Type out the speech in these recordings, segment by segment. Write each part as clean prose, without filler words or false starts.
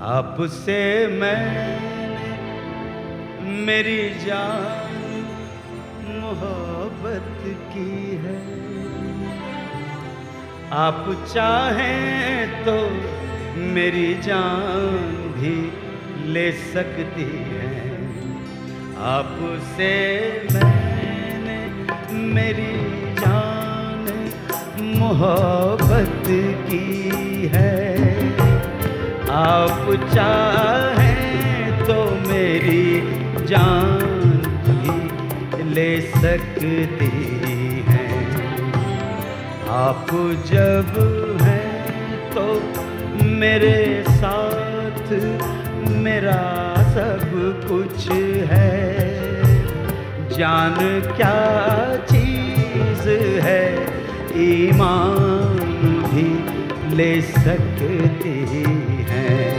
आपसे मैंने मेरी जान मोहब्बत की है। आप चाहें तो मेरी जान भी ले सकती हैं। आपसे मैंने मेरी जान मोहब्बत की है। आप चाहें तो मेरी जान भी ले सकती हैं। आप जब हैं तो मेरे साथ मेरा सब कुछ है। जान क्या चीज़ है ईमान भी ले सकती हैं।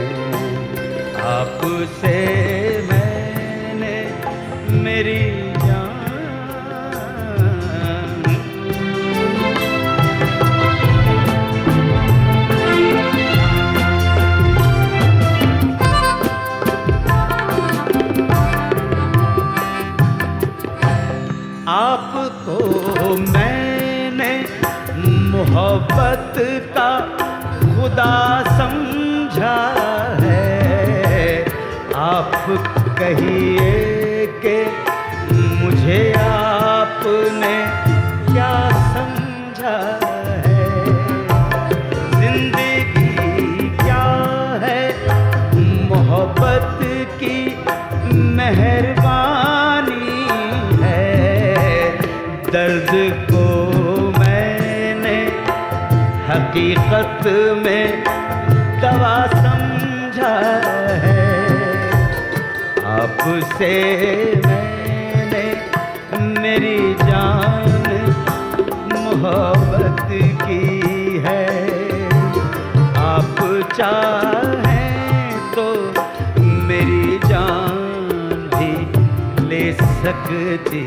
आपसे मैंने मेरी आपको मैंने मोहब्बत का खुदा समझा है। आप कहिए कि मुझे आपने क्या समझा है। जिंदगी क्या है मोहब्बत की मेहरबानी। दर्द को मैंने हकीकत में दवा समझा है। आपसे मैंने मेरी जान मोहब्बत की है। आप चाहें तो मेरी जान भी ले सकती